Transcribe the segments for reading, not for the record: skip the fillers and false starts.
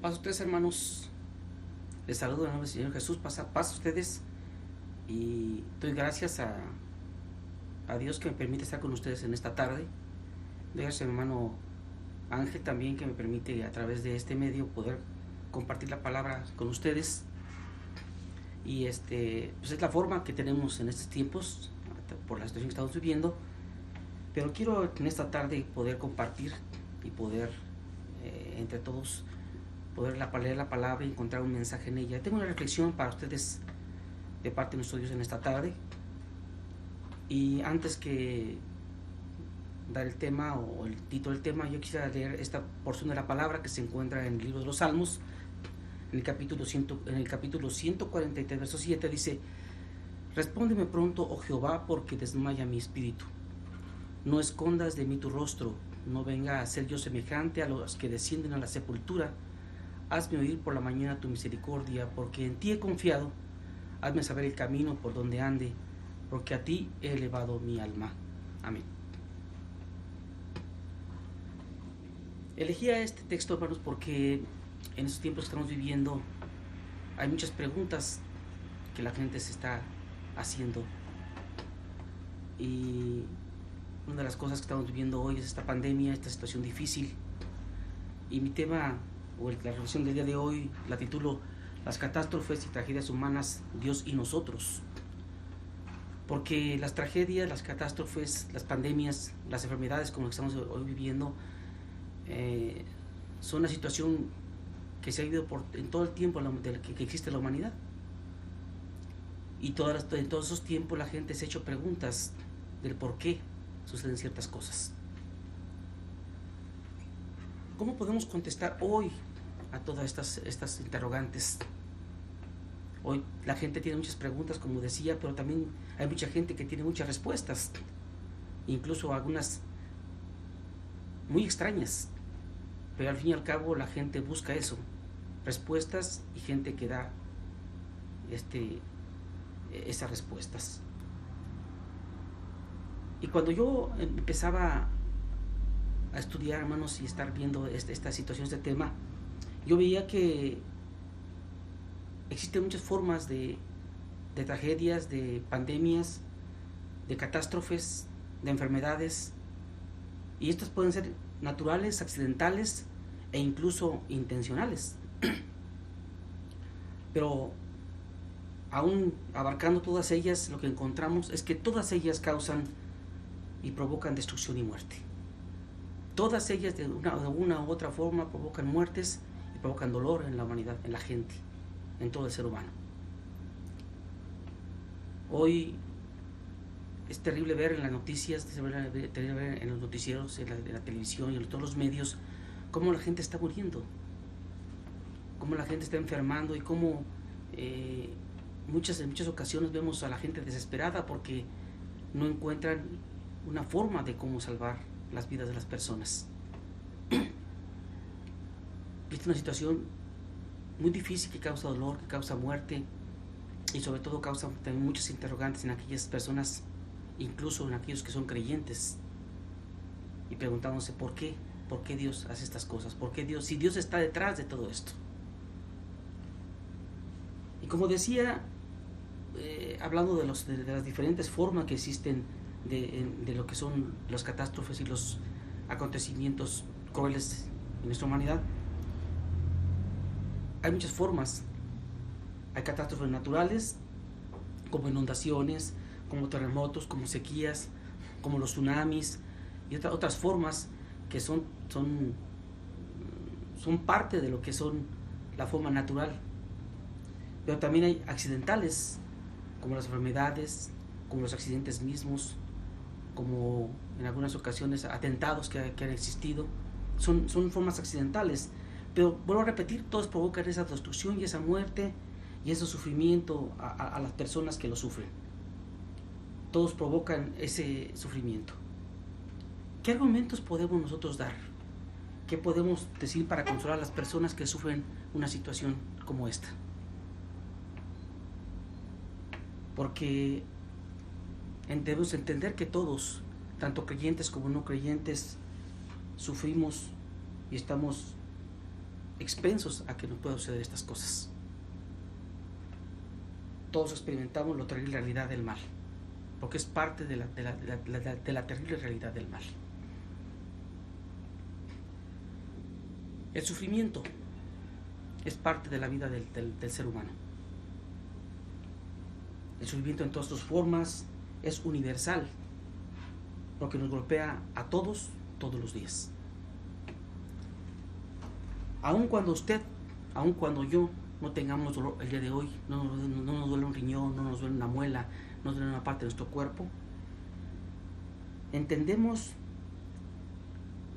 Paz a ustedes, hermanos. Les saludo en el nombre del Señor Jesús. Paz a ustedes. Y doy gracias a Dios que me permite estar con ustedes en esta tarde. Doy gracias a mi hermano Ángel también, que me permite a través de este medio poder compartir la palabra con ustedes. Y pues es la forma que tenemos en estos tiempos, por la situación que estamos viviendo. Pero quiero en esta tarde poder compartir y poder entre todos poder leer la palabra y encontrar un mensaje en ella. Tengo una reflexión para ustedes de parte de nuestro Dios en esta tarde. Y antes que dar el tema o el título del tema, yo quisiera leer esta porción de la palabra que se encuentra en el libro de los Salmos, en el capítulo 143, verso 7, dice: Respóndeme pronto, oh Jehová, porque desmaya mi espíritu. No escondas de mí tu rostro, no venga a ser yo semejante a los que descienden a la sepultura. Hazme oír por la mañana tu misericordia, porque en ti he confiado. Hazme saber el camino por donde ande, porque a ti he elevado mi alma. Amén. Elegí a este texto, hermanos, porque en estos tiempos que estamos viviendo hay muchas preguntas que la gente se está haciendo. Y una de las cosas que estamos viviendo hoy es esta pandemia, esta situación difícil. Y mi tema, o la reflexión del día de hoy, la titulo: Las catástrofes y tragedias humanas, Dios y nosotros. Porque las tragedias, las catástrofes, las pandemias, las enfermedades como las que estamos hoy viviendo, son una situación que se ha vivido en todo el tiempo que existe la humanidad. Y en todos esos tiempos la gente se ha hecho preguntas del por qué suceden ciertas cosas. ¿Cómo podemos contestar hoy a todas estas interrogantes? Hoy la gente tiene muchas preguntas, como decía, pero también hay mucha gente que tiene muchas respuestas, incluso algunas muy extrañas. Pero al fin y al cabo la gente busca eso, respuestas, y gente que da esas respuestas. Y cuando yo empezaba a estudiar, hermanos, y estar viendo esta situación, este tema, yo veía que existen muchas formas de tragedias, de pandemias, de catástrofes, de enfermedades, y estas pueden ser naturales, accidentales e incluso intencionales. Pero aún abarcando todas ellas, lo que encontramos es que todas ellas causan y provocan destrucción y muerte. Todas ellas de una u otra forma provocan muertes y provocan dolor en la humanidad, en la gente, en todo el ser humano. Hoy es terrible ver en las noticias, terrible ver en los noticieros, en la televisión y en todos los medios, cómo la gente está muriendo, cómo la gente está enfermando, y cómo en muchas ocasiones vemos a la gente desesperada porque no encuentran una forma de cómo salvar las vidas de las personas. Es una situación muy difícil que causa dolor, que causa muerte, y sobre todo causa también muchos interrogantes en aquellas personas, incluso en aquellos que son creyentes, y preguntándose por qué Dios hace estas cosas, por qué Dios, si Dios está detrás de todo esto. Y como decía, hablando de las diferentes formas que existen de lo que son las catástrofes y los acontecimientos crueles en nuestra humanidad, hay muchas formas. Hay catástrofes naturales, como inundaciones, como terremotos, como sequías, como los tsunamis, y otras formas que son parte de lo que son la forma natural. Pero también hay accidentales, como las enfermedades, como los accidentes mismos, como en algunas ocasiones atentados que han existido. Son formas accidentales, pero vuelvo a repetir, todos provocan esa destrucción y esa muerte y ese sufrimiento a las personas que lo sufren. Todos provocan ese sufrimiento. ¿Qué argumentos podemos nosotros dar? ¿Qué podemos decir para consolar a las personas que sufren una situación como esta? Porque debemos entender que todos, tanto creyentes como no creyentes, sufrimos y estamos expensos a que nos puedan suceder estas cosas. Todos experimentamos la terrible realidad del mal, porque es parte de la terrible realidad del mal. El sufrimiento es parte de la vida del ser humano. El sufrimiento en todas sus formas es universal, porque nos golpea a todos los días. Aun cuando yo no tengamos dolor el día de hoy, no nos duele un riñón, no nos duele una muela, no nos duele una parte de nuestro cuerpo, entendemos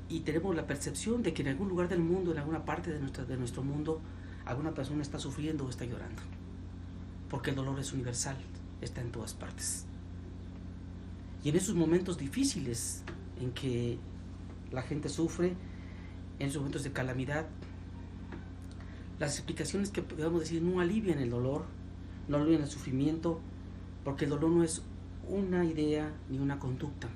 y tenemos la percepción de que en algún lugar del mundo, en alguna parte de nuestro mundo, alguna persona está sufriendo o está llorando, porque el dolor es universal, está en todas partes. Y en esos momentos difíciles en que la gente sufre, en esos momentos de calamidad, las explicaciones que podemos decir no alivian el dolor, no alivian el sufrimiento, porque el dolor no es una idea ni una conducta.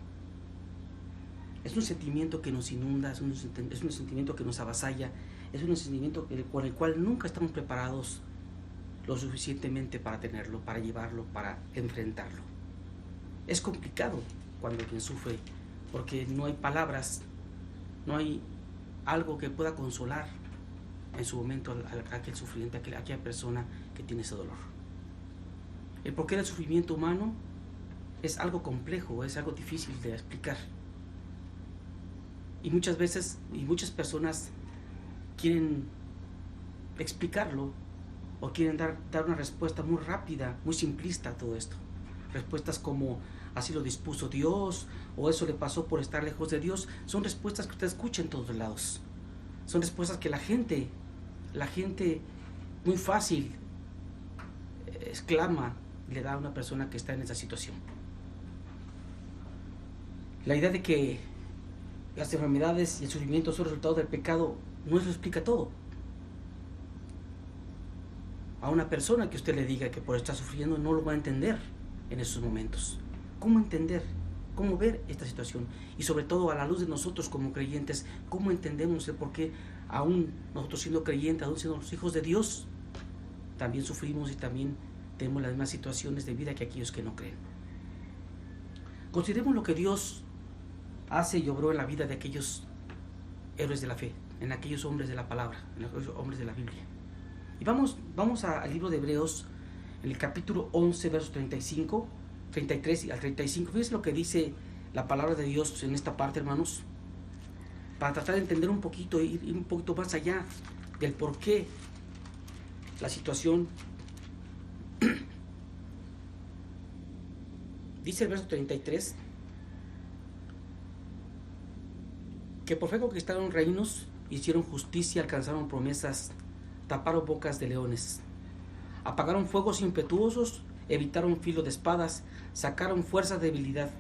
Es un sentimiento que nos inunda, es un sentimiento que nos avasalla, es un sentimiento con el cual nunca estamos preparados lo suficientemente para tenerlo, para llevarlo, para enfrentarlo. Es complicado cuando alguien sufre, porque no hay palabras, no hay algo que pueda consolar en su momento a aquel sufriente, a aquella persona que tiene ese dolor. El porqué del sufrimiento humano es algo complejo, es algo difícil de explicar. Y muchas veces, y muchas personas quieren explicarlo o quieren dar una respuesta muy rápida, muy simplista a todo esto. Respuestas como así lo dispuso Dios, o eso le pasó por estar lejos de Dios, son respuestas que usted escucha en todos lados. Son respuestas que la gente muy fácil exclama, le da a una persona que está en esa situación. La idea de que las enfermedades y el sufrimiento son resultado del pecado no eso explica todo. A una persona que usted le diga que por estar sufriendo no lo va a entender en esos momentos. ¿Cómo entender? ¿Cómo ver esta situación? Y sobre todo a la luz de nosotros como creyentes, ¿cómo entendemos el por qué aún nosotros siendo creyentes, aún siendo los hijos de Dios, también sufrimos y también tenemos las mismas situaciones de vida que aquellos que no creen? Consideremos lo que Dios hace y obró en la vida de aquellos héroes de la fe, en aquellos hombres de la palabra, en aquellos hombres de la Biblia. Y vamos al libro de Hebreos, en el capítulo 11, versos 33 al 35. Fíjense lo que dice la palabra de Dios en esta parte, hermanos, para tratar de entender un poquito, ir un poquito más allá del por qué la situación. Dice el verso 33, que por fe conquistaron reinos, hicieron justicia, alcanzaron promesas, taparon bocas de leones, apagaron fuegos impetuosos, evitaron filo de espadas, sacaron fuerza de debilidad,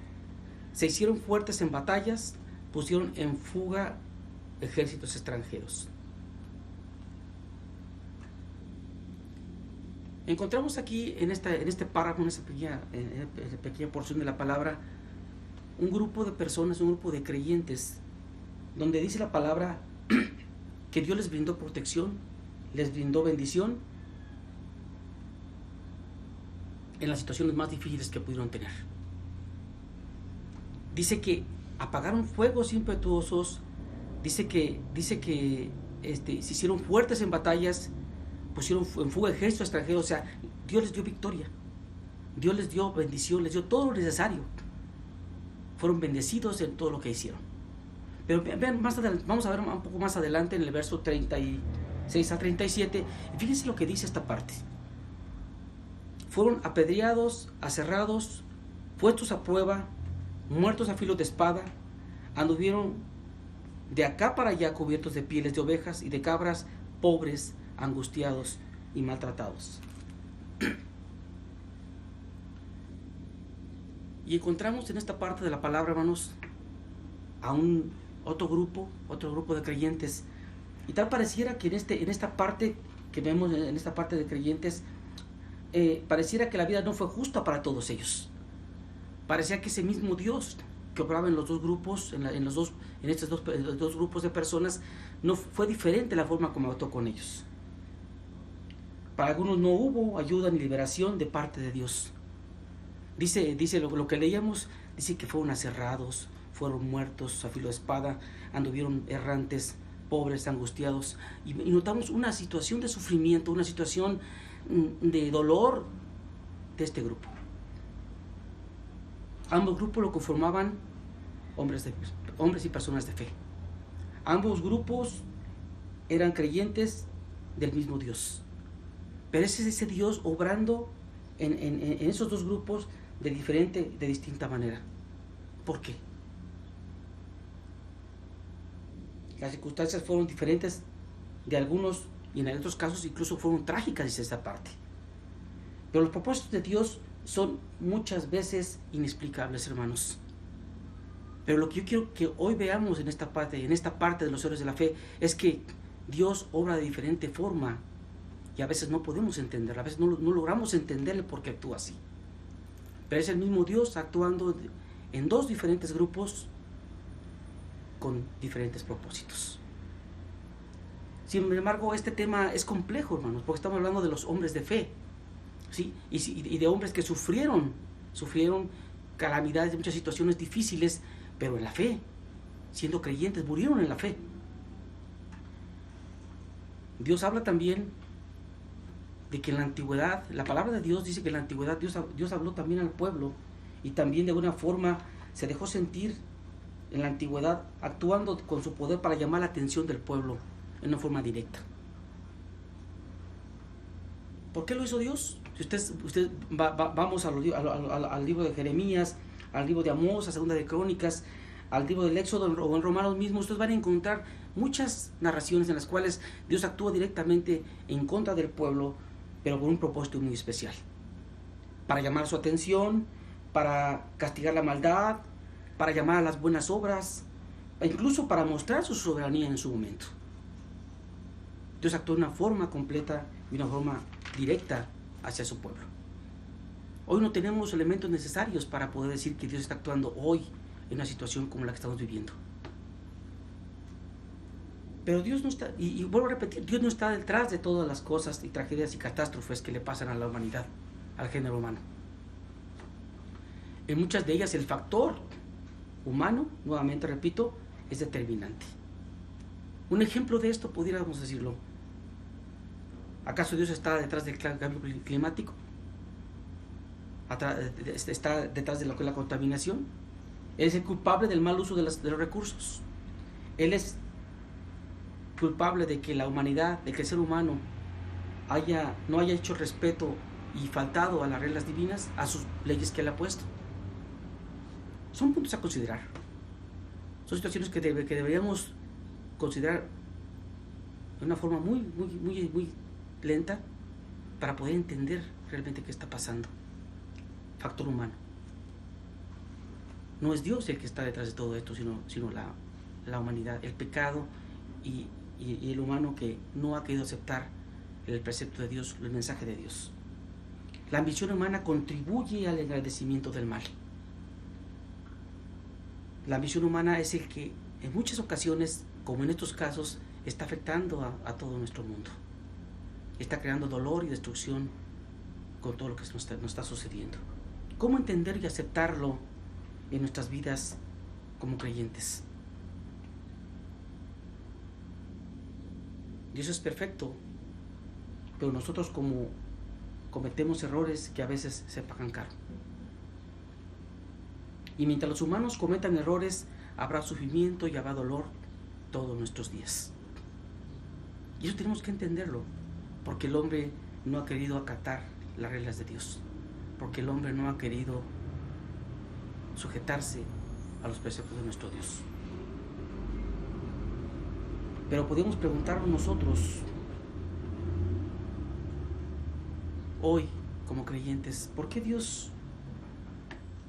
se hicieron fuertes en batallas, pusieron en fuga ejércitos extranjeros. Encontramos aquí en este párrafo, en esa pequeña porción de la palabra, un grupo de personas, un grupo de creyentes, donde dice la palabra que Dios les brindó protección, les brindó bendición en las situaciones más difíciles que pudieron tener. Dice que apagaron fuegos impetuosos, dice que se hicieron fuertes en batallas, pusieron en fuga ejércitos extranjeros. O sea, Dios les dio victoria, Dios les dio bendición, les dio todo lo necesario. Fueron bendecidos en todo lo que hicieron. Pero vean, vamos a ver un poco más adelante en el verso 36 a 37. Fíjense lo que dice esta parte. Fueron apedreados, aserrados, puestos a prueba, muertos a filo de espada, anduvieron de acá para allá cubiertos de pieles de ovejas y de cabras, pobres, angustiados y maltratados. Y encontramos en esta parte de la palabra, hermanos, a otro grupo de creyentes. Y tal pareciera que en esta parte que vemos, en esta parte de creyentes, pareciera que la vida no fue justa para todos ellos. Parecía que ese mismo Dios que obraba en los dos grupos, en estos dos grupos de personas, no fue diferente la forma como actuó con ellos. Para algunos no hubo ayuda ni liberación de parte de Dios. Dice lo que leíamos, dice que fueron aserrados, fueron muertos a filo de espada, anduvieron errantes, pobres, angustiados. Y notamos una situación de sufrimiento, una situación de dolor de este grupo. Ambos grupos lo conformaban hombres y personas de fe. Ambos grupos eran creyentes del mismo Dios. Pero ese es ese Dios obrando en esos dos grupos de distinta manera. ¿Por qué? Las circunstancias fueron diferentes de algunos y en otros casos incluso fueron trágicas, dice esta parte. Pero los propósitos de Dios son muchas veces inexplicables, hermanos. Pero lo que yo quiero que hoy veamos en esta parte de los héroes de la fe, es que Dios obra de diferente forma y a veces no podemos entenderlo, a veces no logramos entenderle por qué actúa así. Pero es el mismo Dios actuando en dos diferentes grupos con diferentes propósitos. Sin embargo, este tema es complejo, hermanos, porque estamos hablando de los hombres de fe, ¿sí? Y de hombres que sufrieron calamidades, de muchas situaciones difíciles, pero en la fe, siendo creyentes, murieron en la fe. Dios habla también de que en la antigüedad, la palabra de Dios dice que en la antigüedad Dios habló también al pueblo y también de alguna forma se dejó sentir en la antigüedad actuando con su poder para llamar la atención del pueblo en una forma directa. ¿Por qué lo hizo Dios? Si vamos al libro de Jeremías, al libro de Amós, a Segunda de Crónicas, al libro del Éxodo o en Romanos mismos, ustedes van a encontrar muchas narraciones en las cuales Dios actúa directamente en contra del pueblo, pero con un propósito muy especial, para llamar su atención, para castigar la maldad, para llamar a las buenas obras, e incluso para mostrar su soberanía en su momento. Dios actuó de una forma completa y una forma directa hacia su pueblo. Hoy no tenemos elementos necesarios para poder decir que Dios está actuando hoy en una situación como la que estamos viviendo. Pero Dios no está, y vuelvo a repetir, Dios no está detrás de todas las cosas y tragedias y catástrofes que le pasan a la humanidad, al género humano. En muchas de ellas el factor humano, nuevamente repito, es determinante. Un ejemplo de esto pudiéramos decirlo. ¿Acaso Dios está detrás del cambio climático? ¿Está detrás de lo que es la contaminación? Él es el culpable del mal uso de los recursos. Él es culpable de que la humanidad, de que el ser humano no haya hecho respeto y faltado a las reglas divinas, a sus leyes que Él ha puesto. Son puntos a considerar. Son situaciones que deberíamos considerar de una forma muy lenta para poder entender realmente qué está pasando. Factor humano. No es Dios el que está detrás de todo esto, sino la humanidad, el pecado y el humano que no ha querido aceptar el precepto de Dios, el mensaje de Dios. La ambición humana contribuye al engrandecimiento del mal. La ambición humana es el que en muchas ocasiones, como en estos casos, está afectando a todo nuestro mundo. Está creando dolor y destrucción con todo lo que nos está sucediendo. ¿Cómo entender y aceptarlo en nuestras vidas como creyentes? Dios es perfecto, pero nosotros como cometemos errores que a veces se pagan caro. Y mientras los humanos cometan errores, habrá sufrimiento y habrá dolor todos nuestros días. Y eso tenemos que entenderlo, porque el hombre no ha querido acatar las reglas de Dios, porque el hombre no ha querido sujetarse a los preceptos de nuestro Dios. Pero podemos preguntarnos nosotros, hoy como creyentes, ¿por qué Dios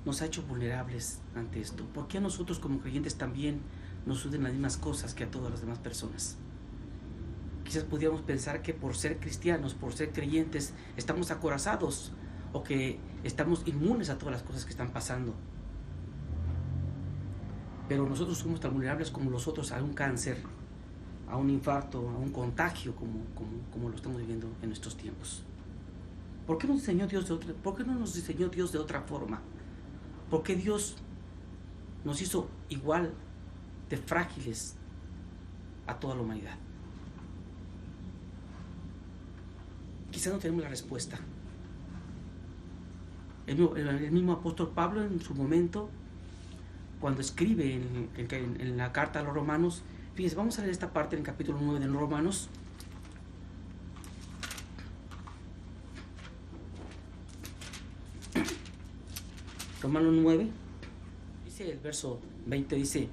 nos ha hecho vulnerables ante esto? ¿Por qué a nosotros como creyentes también nos suceden las mismas cosas que a todas las demás personas? Quizás podríamos pensar que por ser cristianos, por ser creyentes, estamos acorazados o que estamos inmunes a todas las cosas que están pasando. Pero nosotros somos tan vulnerables como los otros a un cáncer, a un infarto, a un contagio como lo estamos viviendo en nuestros tiempos. ¿Por qué no nos diseñó Dios de otra forma? ¿Por qué Dios nos hizo igual de frágiles a toda la humanidad? Quizás no tenemos la respuesta. El mismo apóstol Pablo en su momento, cuando escribe en la carta a los romanos, fíjense, vamos a leer esta parte en el capítulo 9 de los Romanos. Romanos 9, dice el verso 20, dice: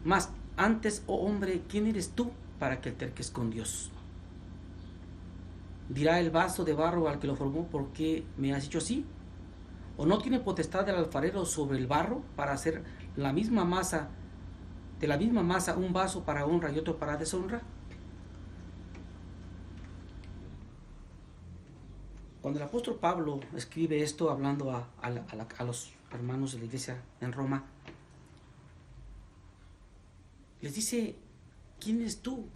mas antes, oh hombre, ¿quién eres tú para que alterques con Dios? ¿Dirá el vaso de barro al que lo formó, por qué me has hecho así? ¿O no tiene potestad el alfarero sobre el barro para hacer de la misma masa un vaso para honra y otro para deshonra? Cuando el apóstol Pablo escribe esto, hablando a los hermanos de la iglesia en Roma, les dice: ¿quién eres tú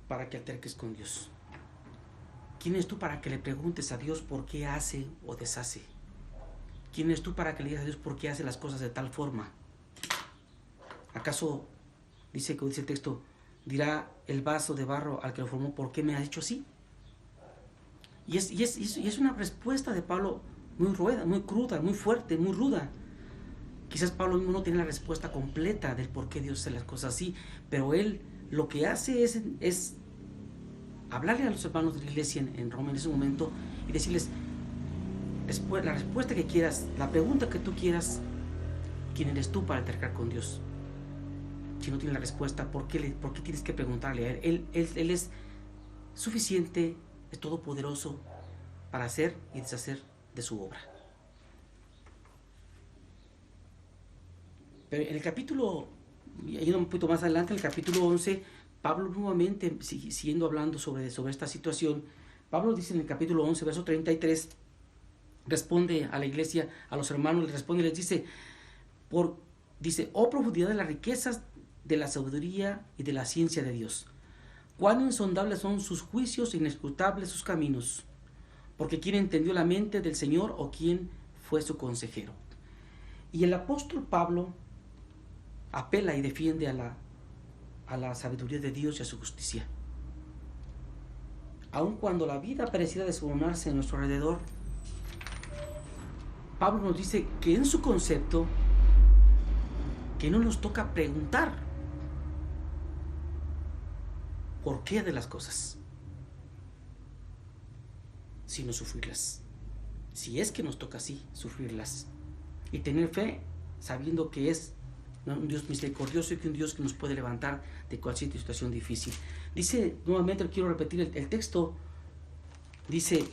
para que alterques con Dios? ¿Quién eres tú para que le preguntes a Dios por qué hace o deshace? ¿Quién eres tú para que le digas a Dios por qué hace las cosas de tal forma? ¿Acaso, dice el texto, dirá el vaso de barro al que lo formó, por qué me has hecho así? Y es una respuesta de Pablo muy ruda, muy cruda, muy fuerte, muy ruda. Quizás Pablo mismo no tiene la respuesta completa del por qué Dios hace las cosas así, pero él lo que hace es hablarle a los hermanos de la iglesia en Roma en ese momento y decirles la respuesta que quieras, la pregunta que tú quieras: ¿quién eres tú para altercar con Dios? Si no tienes la respuesta, ¿por qué tienes que preguntarle a Él? Él es suficiente, es todopoderoso para hacer y deshacer de su obra. Pero en el capítulo, yendo un poquito más adelante, en el capítulo 11, Pablo nuevamente, siguiendo hablando sobre esta situación, Pablo dice en el capítulo 11, verso 33, responde a la iglesia, a los hermanos, les responde y les dice: oh profundidad de las riquezas, de la sabiduría y de la ciencia de Dios. Cuán insondables son sus juicios, inescrutables sus caminos. Porque ¿quién entendió la mente del Señor, o quién fue su consejero? Y el apóstol Pablo apela y defiende a la sabiduría de Dios y a su justicia. Aun cuando la vida pareciera desmoronarse en nuestro alrededor, Pablo nos dice que en su concepto, que no nos toca preguntar por qué de las cosas, sino sufrirlas. Si es que nos toca así, sufrirlas. Y tener fe sabiendo que es un Dios misericordioso y que un Dios que nos puede levantar de cualquier situación difícil. Dice, nuevamente quiero repetir el texto, dice: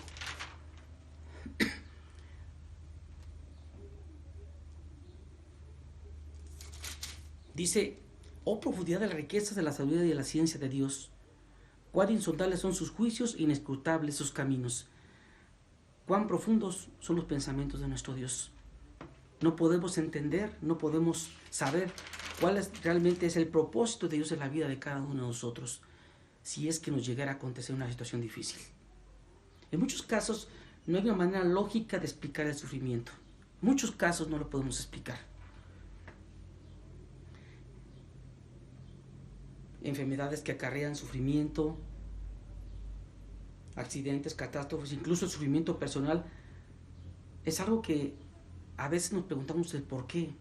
oh profundidad de las riquezas, de la sabiduría y de la ciencia de Dios. Cuán insondables son sus juicios, inescrutables sus caminos. Cuán profundos son los pensamientos de nuestro Dios. No podemos entender, no podemos saber cuál realmente es el propósito de Dios en la vida de cada uno de nosotros, si es que nos llegara a acontecer una situación difícil. En muchos casos no hay una manera lógica de explicar el sufrimiento. En muchos casos no lo podemos explicar. Enfermedades que acarrean sufrimiento, accidentes, catástrofes, incluso el sufrimiento personal, es algo que a veces nos preguntamos el por qué.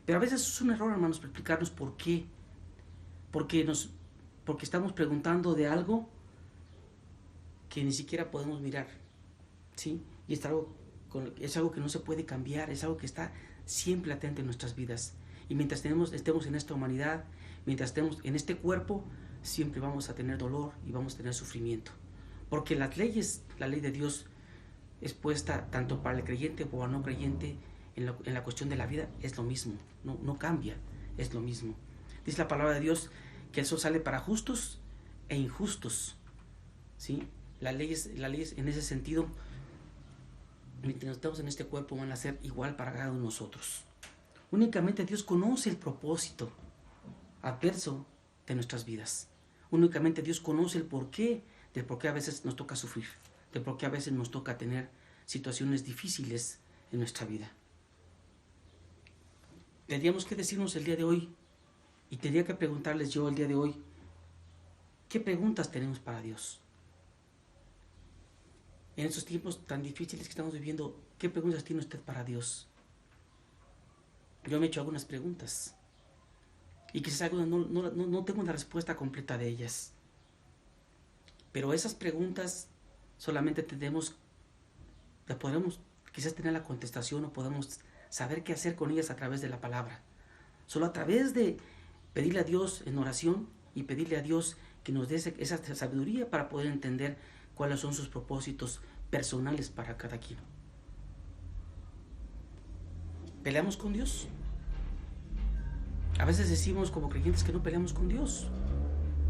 Pero a veces es un error, hermanos, para explicarnos por qué. Porque estamos preguntando de algo que ni siquiera podemos mirar, ¿sí? Y es algo que no se puede cambiar, es algo que está siempre latente en nuestras vidas. Y mientras estemos en esta humanidad, mientras estemos en este cuerpo, siempre vamos a tener dolor y vamos a tener sufrimiento. Porque la ley de Dios es puesta tanto para el creyente como para el no creyente en la cuestión de la vida, es lo mismo, no cambia, es lo mismo. Dice la palabra de Dios que el sol sale para justos e injustos, ¿sí? Las leyes en ese sentido, mientras estamos en este cuerpo, van a ser igual para cada uno de nosotros. Únicamente Dios conoce el propósito adverso de nuestras vidas. Únicamente Dios conoce el porqué, del por qué a veces nos toca sufrir, del por qué a veces nos toca tener situaciones difíciles en nuestra vida. Tendríamos que decirnos el día de hoy, y tendría que preguntarles yo el día de hoy, ¿qué preguntas tenemos para Dios? En estos tiempos tan difíciles que estamos viviendo, ¿qué preguntas tiene usted para Dios? Yo me he hecho algunas preguntas y quizás algunas no tengo una respuesta completa de ellas. Pero esas preguntas solamente podemos quizás tener la contestación o podemos saber qué hacer con ellas a través de la palabra. Solo a través de pedirle a Dios en oración y pedirle a Dios que nos dé esa sabiduría para poder entender cuáles son sus propósitos personales para cada quien. ¿Peleamos con Dios? A veces decimos como creyentes que no peleamos con Dios.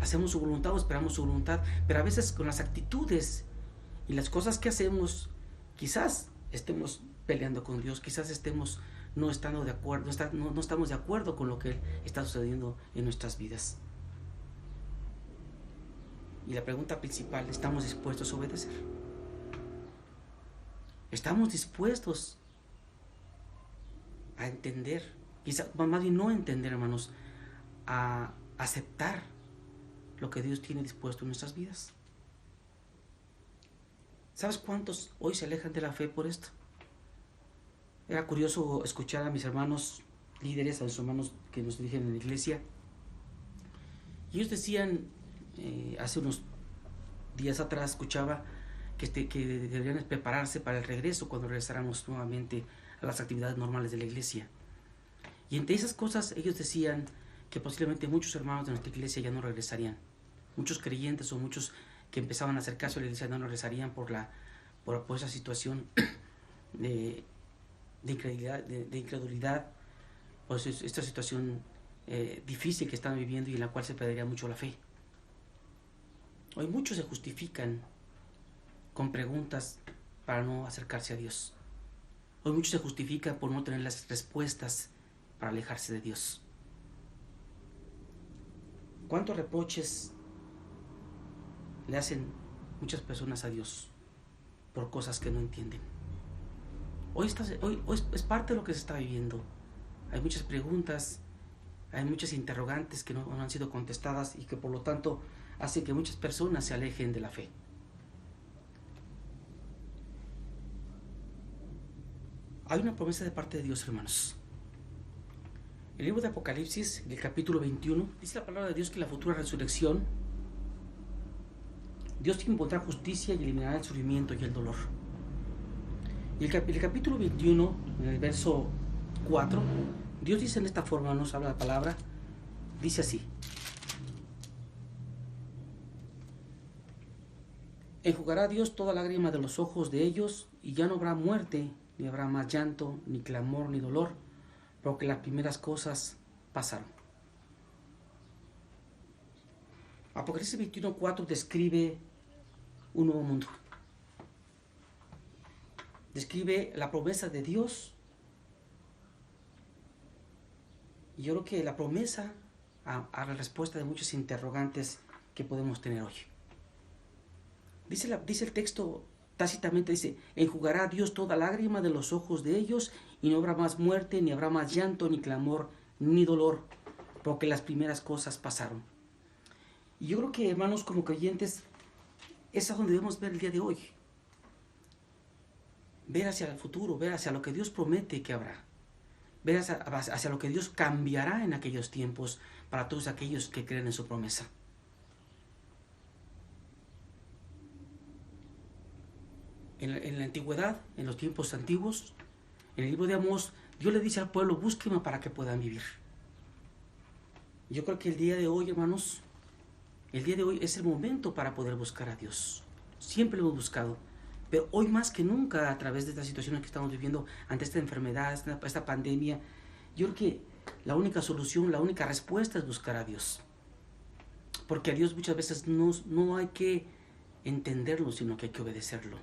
Hacemos su voluntad o esperamos su voluntad, pero a veces con las actitudes y las cosas que hacemos, quizás estemos peleando con Dios, quizás estemos no estando de acuerdo, no estamos de acuerdo con lo que está sucediendo en nuestras vidas. Y la pregunta principal, ¿estamos dispuestos a obedecer? ¿Estamos dispuestos a entender, quizás más bien no entender, hermanos, a aceptar lo que Dios tiene dispuesto en nuestras vidas? ¿Sabes cuántos hoy se alejan de la fe por esto? Era curioso escuchar a mis hermanos líderes, a mis hermanos que nos dirigen en la iglesia, y ellos decían, hace unos días atrás escuchaba que deberían prepararse para el regreso cuando regresáramos nuevamente a las actividades normales de la iglesia. Y entre esas cosas ellos decían que posiblemente muchos hermanos de nuestra iglesia ya no regresarían. Muchos creyentes o muchos que empezaban a hacer caso a la iglesia no regresarían por esa situación de incredulidad, pues esta situación difícil que están viviendo y en la cual se perdería mucho la fe. Hoy muchos se justifican con preguntas para no acercarse a Dios. Hoy muchos se justifican por no tener las respuestas para alejarse de Dios. ¿Cuántos reproches le hacen muchas personas a Dios por cosas que no entienden? Hoy es parte de lo que se está viviendo. Hay muchas preguntas, hay muchas interrogantes que no han sido contestadas y que por lo tanto hacen que muchas personas se alejen de la fe. Hay una promesa de parte de Dios, hermanos. El libro de Apocalipsis, en el capítulo 21, dice la palabra de Dios que en la futura resurrección Dios impondrá justicia y eliminará el sufrimiento y el dolor. Y el capítulo 21, en el verso 4, Dios dice en esta forma, nos habla la palabra, dice así: enjugará Dios toda lágrima de los ojos de ellos, y ya no habrá muerte, ni habrá más llanto, ni clamor, ni dolor, porque las primeras cosas pasaron. Apocalipsis 21:4 describe un nuevo mundo. Describe la promesa de Dios. Y yo creo que la promesa a la respuesta de muchos interrogantes que podemos tener hoy. Dice el texto tácitamente, dice: enjugará Dios toda lágrima de los ojos de ellos, y no habrá más muerte, ni habrá más llanto, ni clamor, ni dolor, porque las primeras cosas pasaron. Y yo creo que, hermanos, como creyentes, es a donde debemos ver el día de hoy. Ver hacia el futuro, ver hacia lo que Dios promete que habrá. Ver hacia lo que Dios cambiará en aquellos tiempos para todos aquellos que creen en su promesa. En la antigüedad, en los tiempos antiguos, en el libro de Amós, Dios le dice al pueblo: búsquenme para que puedan vivir. Yo creo que el día de hoy, hermanos, el día de hoy es el momento para poder buscar a Dios. Siempre lo hemos buscado, pero hoy más que nunca, a través de esta situación que estamos viviendo, ante esta enfermedad, esta pandemia, yo creo que la única solución, la única respuesta es buscar a Dios. Porque a Dios muchas veces no hay que entenderlo, sino que hay que obedecerlo.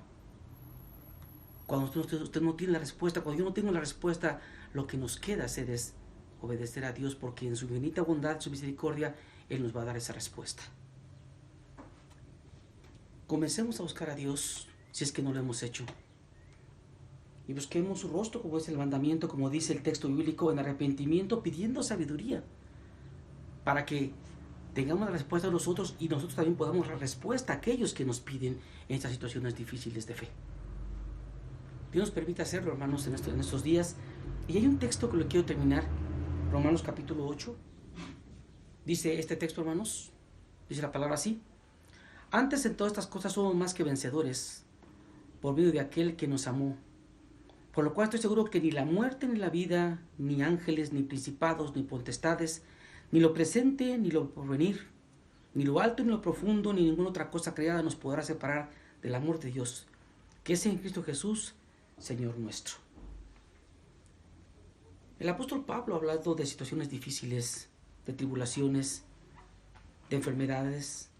Cuando usted no tiene la respuesta, cuando yo no tengo la respuesta, lo que nos queda hacer es obedecer a Dios, porque en su infinita bondad, su misericordia, Él nos va a dar esa respuesta. comencemos a buscar a Dios si es que no lo hemos hecho. Y busquemos su rostro, como es el mandamiento, como dice el texto bíblico, en arrepentimiento, pidiendo sabiduría, para que tengamos la respuesta de nosotros y nosotros también podamos dar respuesta a aquellos que nos piden en estas situaciones difíciles de fe. Dios nos permite hacerlo, hermanos, en estos días. Y hay un texto que lo quiero terminar, Romanos capítulo 8. Dice este texto, hermanos, dice la palabra así: antes en todas estas cosas somos más que vencedores, por medio de aquel que nos amó. Por lo cual estoy seguro que ni la muerte, ni la vida, ni ángeles, ni principados, ni potestades, ni lo presente, ni lo porvenir, ni lo alto, ni lo profundo, ni ninguna otra cosa creada nos podrá separar del amor de Dios, que es en Cristo Jesús, Señor nuestro. El apóstol Pablo ha hablado de situaciones difíciles, de tribulaciones, de enfermedades,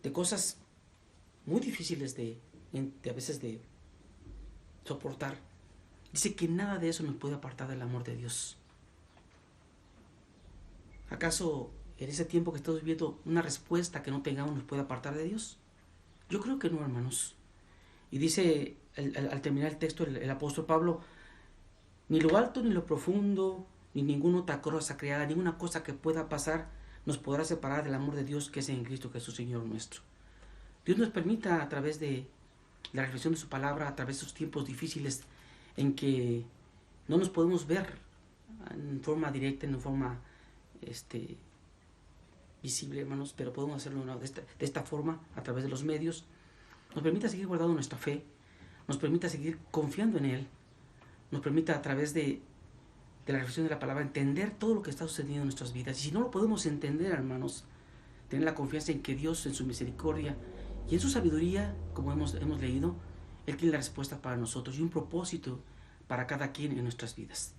de cosas muy difíciles de a veces de soportar. Dice que nada de eso nos puede apartar del amor de Dios. ¿Acaso en ese tiempo que estamos viviendo una respuesta que no tengamos nos puede apartar de Dios? Yo creo que no, hermanos. Y dice al terminar el texto el apóstol Pablo: ni lo alto, ni lo profundo, ni ninguna otra cosa creada, ninguna cosa que pueda pasar nos podrá separar del amor de Dios que es en Cristo Jesús, Señor nuestro. Dios nos permita, a través de la reflexión de su palabra, a través de esos tiempos difíciles en que no nos podemos ver en forma directa, en forma visible, hermanos, pero podemos hacerlo de esta forma, a través de los medios. Nos permita seguir guardando nuestra fe, nos permita seguir confiando en Él, nos permita, a través de la reflexión de la palabra, entender todo lo que está sucediendo en nuestras vidas. Y si no lo podemos entender, hermanos, tener la confianza en que Dios, en su misericordia y en su sabiduría, como hemos leído, Él tiene la respuesta para nosotros y un propósito para cada quien en nuestras vidas.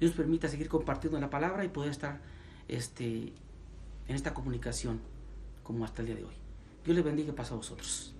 Dios nos permita seguir compartiendo la palabra y poder estar en esta comunicación como hasta el día de hoy. Dios les bendiga y paz a vosotros.